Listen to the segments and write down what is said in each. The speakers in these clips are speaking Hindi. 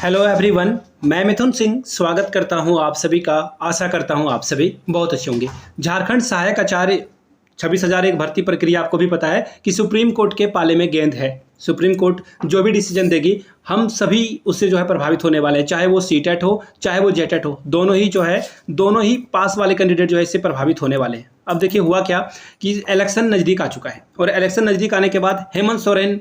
हेलो एवरीवन, मैं मिथुन सिंह स्वागत करता हूं आप सभी का। आशा करता हूं आप सभी बहुत अच्छे होंगे। झारखंड सहायक आचार्य 26,001 भर्ती प्रक्रिया आपको भी पता है कि सुप्रीम कोर्ट के पाले में गेंद है। सुप्रीम कोर्ट जो भी डिसीजन देगी हम सभी उससे जो है प्रभावित होने वाले हैं, चाहे वो सीटेट हो चाहे वो जेटेट हो। दोनों ही पास वाले कैंडिडेट जो है इससे प्रभावित होने वाले हैं। अब देखिए हुआ क्या कि इलेक्शन नज़दीक आ चुका है और इलेक्शन नज़दीक आने के बाद हेमंत सोरेन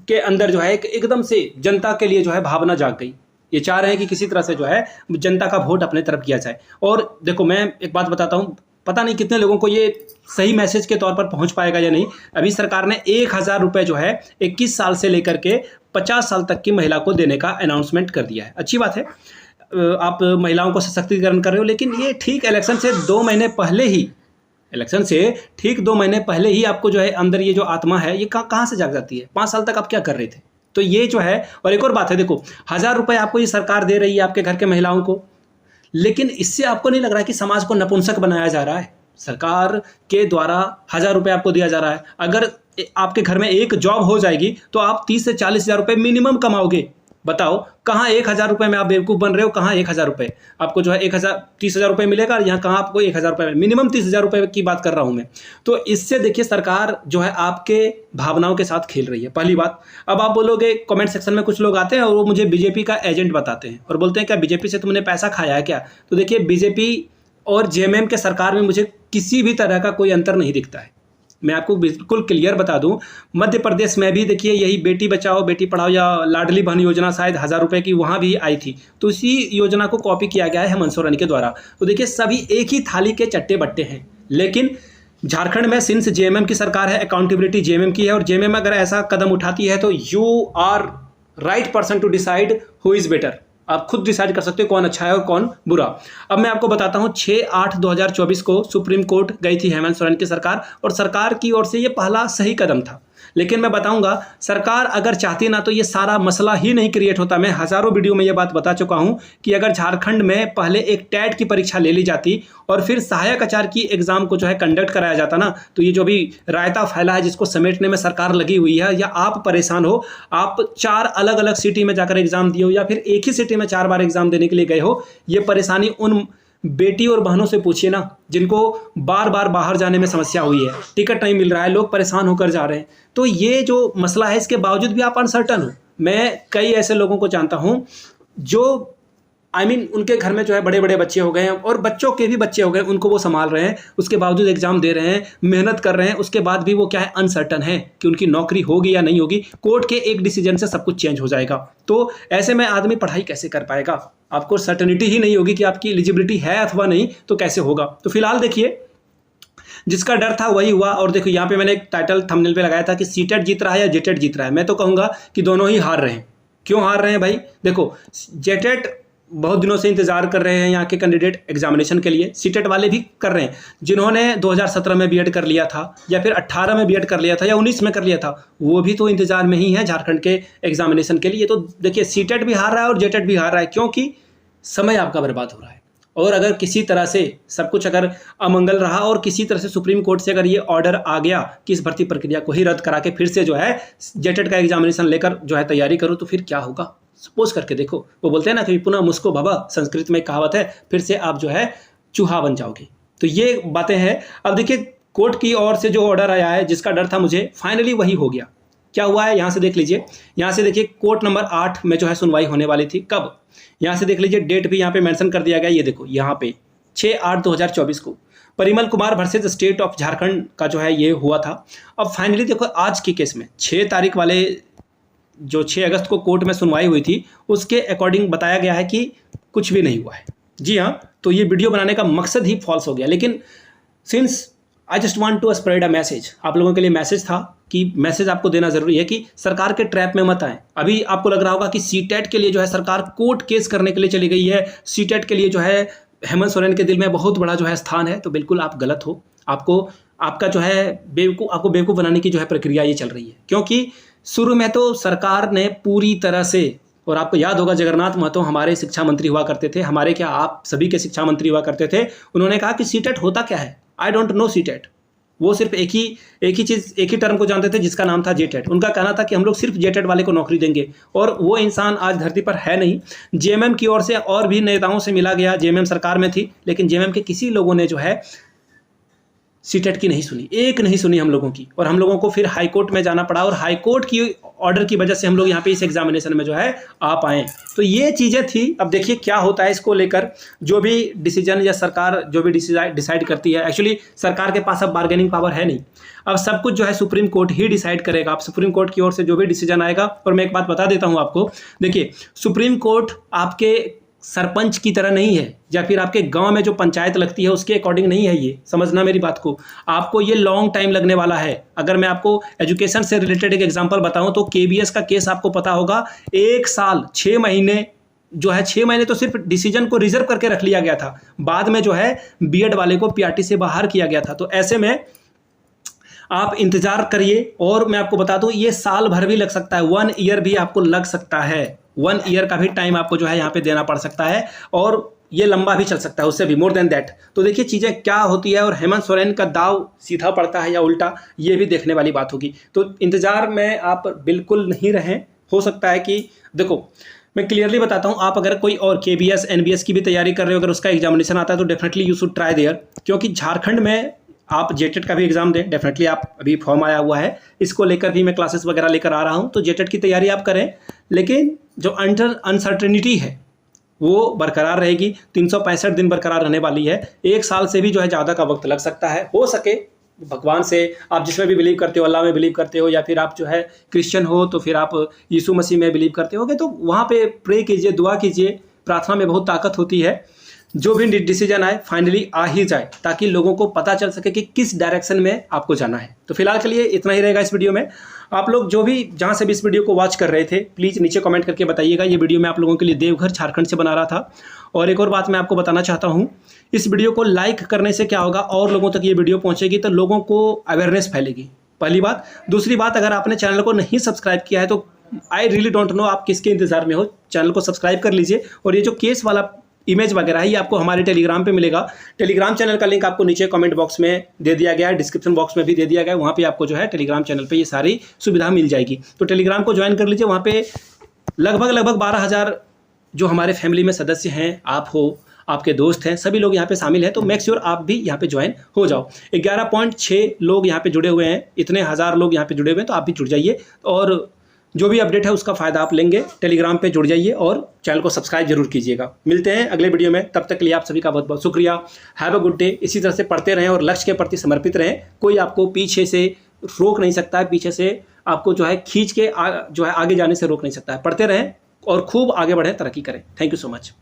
के अंदर जो है एकदम से जनता के लिए जो है भावना जाग गई। ये चाह रहे हैं कि किसी तरह से जो है जनता का वोट अपने तरफ किया जाए। और देखो मैं एक बात बताता हूँ, पता नहीं कितने लोगों को ये सही मैसेज के तौर पर पहुंच पाएगा या नहीं। अभी सरकार ने 1,000 रुपये जो है 21 साल से लेकर के 50 साल तक की महिला को देने का अनाउंसमेंट कर दिया है। अच्छी बात है, आप महिलाओं को सशक्तिकरण कर रहे हो, लेकिन ये ठीक इलेक्शन से 2 महीने पहले ही आपको जो है अंदर ये जो आत्मा है ये कहाँ से जाग जाती है। 5 साल तक आप क्या कर रहे थे? तो ये जो है, और एक और बात है, देखो 1,000 रुपये आपको ये सरकार दे रही है आपके घर के महिलाओं को, लेकिन इससे आपको नहीं लग रहा है कि समाज को नपुंसक बनाया जा रहा है? सरकार के द्वारा 1,000 रुपये आपको दिया जा रहा है। अगर आपके घर में एक जॉब हो जाएगी तो आप 30 से 40,000 रुपये मिनिमम कमाओगे। बताओ कहाँ 1,000 रुपये में आप बेवकूफ़ बन रहे हो? कहाँ 1,000 रुपये आपको जो है 30,000 रुपये मिलेगा, और यहाँ कहाँ आपको 1,000 रुपये मिनिमम 30,000 रुपये की बात कर रहा हूँ मैं। तो इससे देखिए सरकार जो है आपके भावनाओं के साथ खेल रही है, पहली बात। अब आप बोलोगे, कमेंट सेक्शन में कुछ लोग आते हैं और वो मुझे बीजेपी का एजेंट बताते हैं और बोलते हैं क्या बीजेपी से तुमने पैसा खाया है क्या? तो देखिए बीजेपी और जेएमएम के सरकार में मुझे किसी भी तरह का कोई अंतर नहीं दिखता है। मैं आपको बिल्कुल क्लियर बता दूं, मध्य प्रदेश में भी देखिए यही बेटी बचाओ बेटी पढ़ाओ या लाडली बहन योजना शायद 1,000 रुपये की वहाँ भी आई थी, तो इसी योजना को कॉपी किया गया है हेमंत सोरेन के द्वारा। तो देखिए सभी एक ही थाली के चट्टे बट्टे हैं। लेकिन झारखंड में सिंस जेएमएम की सरकार है, अकाउंटेबिलिटी जेएमएम की है, और जेएमएम अगर ऐसा कदम उठाती है तो you are right person to decide who is better. आप खुद डिसाइड कर सकते हो कौन अच्छा है और कौन बुरा। अब मैं आपको बताता हूं, 6/8/2024 को सुप्रीम कोर्ट गई थी हेमंत सोरेन की सरकार, और सरकार की ओर से ये पहला सही कदम था। लेकिन मैं बताऊंगा, सरकार अगर चाहती ना तो ये सारा मसला ही नहीं क्रिएट होता। मैं हज़ारों वीडियो में ये बात बता चुका हूं कि अगर झारखंड में पहले एक टेट की परीक्षा ले ली जाती और फिर सहायक आचार्य की एग्जाम को जो है कंडक्ट कराया जाता ना, तो ये जो भी रायता फैला है जिसको समेटने में सरकार लगी हुई है, या आप परेशान हो, आप 4 अलग अलग सिटी में जाकर एग्जाम दिए हो या फिर एक ही सिटी में 4 बार एग्जाम देने के लिए गए हो, ये परेशानी उन बेटी और बहनों से पूछिए ना जिनको बार बार बाहर जाने में समस्या हुई है, टिकट नहीं मिल रहा है, लोग परेशान होकर जा रहे हैं। तो ये जो मसला है इसके बावजूद भी आप अनसर्टन हो। मैं कई ऐसे लोगों को जानता हूं जो उनके घर में जो है बड़े बड़े बच्चे हो गए हैं और बच्चों के भी बच्चे हो गए, उनको वो संभाल रहे हैं, उसके बावजूद एग्जाम दे रहे हैं, मेहनत कर रहे हैं, उसके बाद भी वो क्या है, अनसर्टन है कि उनकी नौकरी होगी या नहीं होगी। कोर्ट के एक डिसीजन से सब कुछ चेंज हो जाएगा। तो ऐसे में आदमी पढ़ाई कैसे कर पाएगा? आपको सर्टेनिटी ही नहीं होगी कि आपकी एलिजिबिलिटी है अथवा नहीं, तो कैसे होगा? तो फिलहाल देखिए, जिसका डर था वही हुआ। और देखो यहाँ पे मैंने एक टाइटल थंबनेल पे लगाया था कि सीटेट जीत रहा है या जेटेट जीत रहा है। मैं तो कहूँगा कि दोनों ही हार रहे हैं। क्यों हार रहे हैं भाई? देखो, जेटेट बहुत दिनों से इंतजार कर रहे हैं यहाँ के कैंडिडेट एग्जामिनेशन के लिए, सीटेट वाले भी कर रहे हैं। जिन्होंने 2017 में बीएड कर लिया था या फिर 18 में बीएड कर लिया था या 19 में कर लिया था, वो भी तो इंतजार में ही है झारखंड के एग्जामिनेशन के लिए। तो देखिए सीटेट भी हार रहा है और जेटेट भी हार रहा है, क्योंकि समय आपका बर्बाद हो रहा है। और अगर किसी तरह से सब कुछ अगर अमंगल रहा और किसी तरह से सुप्रीम कोर्ट से अगर ये ऑर्डर आ गया कि इस भर्ती प्रक्रिया को ही रद्द करा के फिर से जो है जेटेट का एग्जामिनेशन लेकर जो है तैयारी करो, तो फिर क्या होगा? सपोज करके देखो, वो बोलते हैं ना कि पुनः मुस्को भवा, संस्कृत में एक कहावत है, फिर से आप जो है चूहा बन जाओगे। तो ये बातें हैं। अब देखिए कोर्ट की ओर से जो ऑर्डर आया है, जिसका डर था मुझे, फाइनली वही हो गया। क्या हुआ है यहाँ से देख लीजिए। यहाँ से देखिए कोर्ट नंबर 8 में जो है सुनवाई होने वाली थी। कब? यहाँ से देख लीजिए, डेट भी यहाँ पे मेंशन कर दिया गया। ये देखो यहाँ पे 6/8/2024 को Parimal Kumar versus state of Jharkhand का जो है ये हुआ था। अब फाइनली देखो आज के केस में 6 तारीख वाले जो 6 अगस्त को कोर्ट में सुनवाई हुई थी, उसके अकॉर्डिंग बताया गया है कि कुछ भी नहीं हुआ है। जी हाँ, तो ये वीडियो बनाने का मकसद ही फॉल्स हो गया। लेकिन since I just want to spread a message, आप लोगों के लिए मैसेज था कि मैसेज आपको देना जरूरी है कि सरकार के ट्रैप में मत आए। अभी आपको लग रहा होगा कि सीटेट के लिए जो है सरकार कोर्ट केस करने के लिए चली गई है, सीटेट के लिए जो है हेमंत सोरेन के दिल में बहुत बड़ा जो है स्थान है, तो बिल्कुल आप गलत हो। आपका जो है आपको बेवकूफ़ बनाने की जो है प्रक्रिया ये चल रही है। क्योंकि शुरू में तो सरकार ने पूरी तरह से, और आपको याद होगा जगन्नाथ महतो हमारे शिक्षा मंत्री हुआ करते थे, हमारे क्या आप सभी के शिक्षा मंत्री हुआ करते थे, उन्होंने कहा कि सीटेट होता क्या है, आई डोंट नो सीटेट। वो सिर्फ एक ही चीज़, एक ही टर्म को जानते थे जिसका नाम था जेटेट। उनका कहना था कि हम लोग सिर्फ जेटेट वाले को नौकरी देंगे, और वो इंसान आज धरती पर है नहीं। जेएमएम की ओर से और भी नेताओं से मिला गया, जेएमएम सरकार में थी, लेकिन जेएमएम के किसी लोगों ने जो है सीटेट की नहीं सुनी, एक नहीं सुनी हम लोगों की, और हम लोगों को फिर हाई कोर्ट में जाना पड़ा, और हाई कोर्ट की ऑर्डर की वजह से हम लोग यहाँ पे इस एग्जामिनेशन में जो है आ पाए। तो ये चीज़ें थी। अब देखिए क्या होता है इसको लेकर, जो भी डिसीजन या सरकार जो भी डिसाइड करती है, एक्चुअली सरकार के पास अब बार्गेनिंग पावर है नहीं, अब सब कुछ जो है सुप्रीम कोर्ट ही डिसाइड करेगा। अब सुप्रीम कोर्ट की ओर से जो भी डिसीजन आएगा, और मैं एक बात बता देता हूँ आपको, देखिए सुप्रीम कोर्ट आपके सरपंच की तरह नहीं है, या फिर आपके गांव में जो पंचायत लगती है उसके अकॉर्डिंग नहीं है। ये समझना मेरी बात को, आपको ये लॉन्ग टाइम लगने वाला है। अगर मैं आपको एजुकेशन से रिलेटेड एक एग्जांपल बताऊं तो केबीएस का केस आपको पता होगा, 1 साल 6 महीने जो है, 6 महीने तो सिर्फ डिसीजन को रिजर्व करके रख लिया गया था, बाद में जो है बीएड वाले को पीआरटी से बाहर किया गया था। तो ऐसे में आप इंतजार करिए, और मैं आपको बता दूं ये साल भर भी लग सकता है, 1 ईयर भी आपको लग सकता है, 1 ईयर का भी टाइम आपको जो है यहाँ पे देना पड़ सकता है, और ये लंबा भी चल सकता है, उससे भी मोर देन दैट। तो देखिए चीज़ें क्या होती है, और हेमंत सोरेन का दाव सीधा पड़ता है या उल्टा, ये भी देखने वाली बात होगी। तो इंतजार में आप बिल्कुल नहीं रहें। हो सकता है कि देखो मैं क्लियरली बताता हूँ, आप अगर कोई और केबीएस एनबीएस की भी तैयारी कर रहे हो, अगर उसका एग्जामिनेशन आता है तो definitely you should try there, क्योंकि झारखंड में आप जेटेट का भी एग्जाम दें, डेफिनेटली आप अभी फॉर्म आया हुआ है, इसको लेकर भी मैं क्लासेस वगैरह लेकर आ रहा हूं, तो जेटेट की तैयारी आप करें। लेकिन जो अनसर्टेनिटी है वो बरकरार रहेगी, 365 दिन बरकरार रहने वाली है, 1 साल से भी जो है ज़्यादा का वक्त लग सकता है। हो सके भगवान से, आप जिसमें भी बिलीव करते हो, अल्लाह में बिलीव करते हो, या फिर आप जो है क्रिश्चियन हो तो फिर आप यीशु मसीह में बिलीव करते होगे, तो वहाँ पे प्रे कीजिए, दुआ कीजिए, प्रार्थना में बहुत ताकत होती है। जो भी डिसीजन आए फाइनली आ ही जाए, ताकि लोगों को पता चल सके कि किस डायरेक्शन में आपको जाना है। तो फिलहाल के लिए इतना ही रहेगा इस वीडियो में। आप लोग जो भी जहां से भी इस वीडियो को वॉच कर रहे थे, प्लीज़ नीचे कमेंट करके बताइएगा। ये वीडियो मैं आप लोगों के लिए देवघर झारखंड से बना रहा था। और एक और बात मैं आपको बताना चाहता हूँ, इस वीडियो को लाइक करने से क्या होगा, और लोगों तक ये वीडियो पहुँचेगी तो लोगों को अवेयरनेस फैलेगी, पहली बात। दूसरी बात, अगर आपने चैनल को नहीं सब्सक्राइब किया है तो आई रियली डोंट नो आप किसके इंतजार में हो, चैनल को सब्सक्राइब कर लीजिए। और ये जो केस वाला इमेज वगैरह है ये आपको हमारे टेलीग्राम पे मिलेगा। टेलीग्राम चैनल का लिंक आपको नीचे कमेंट बॉक्स में दे दिया गया है, डिस्क्रिप्शन बॉक्स में भी दे दिया गया है, वहाँ पे आपको जो है टेलीग्राम चैनल पे ये सारी सुविधा मिल जाएगी। तो टेलीग्राम को ज्वाइन कर लीजिए। वहाँ पे लगभग 12,000 जो हमारे फैमिली में सदस्य हैं, आप हो, आपके दोस्त हैं, सभी लोग यहाँ पे शामिल हैं। तो मेक श्योर आप भी यहाँ पे ज्वाइन हो जाओ। 11.6 लोग यहाँ पे जुड़े हुए हैं, इतने हज़ार लोग यहाँ पे जुड़े हुए हैं, तो आप भी जुड़ जाइए, और जो भी अपडेट है उसका फ़ायदा आप लेंगे। टेलीग्राम पे जुड़ जाइए और चैनल को सब्सक्राइब जरूर कीजिएगा। मिलते हैं अगले वीडियो में, तब तक के लिए आप सभी का बहुत बहुत शुक्रिया। Have a good day. इसी तरह से पढ़ते रहें और लक्ष्य के प्रति समर्पित रहें। कोई आपको पीछे से रोक नहीं सकता है, पीछे से आपको जो है खींच के जो है आगे जाने से रोक नहीं सकता है। पढ़ते रहें और खूब आगे बढ़ें, तरक्की करें। Thank you so much.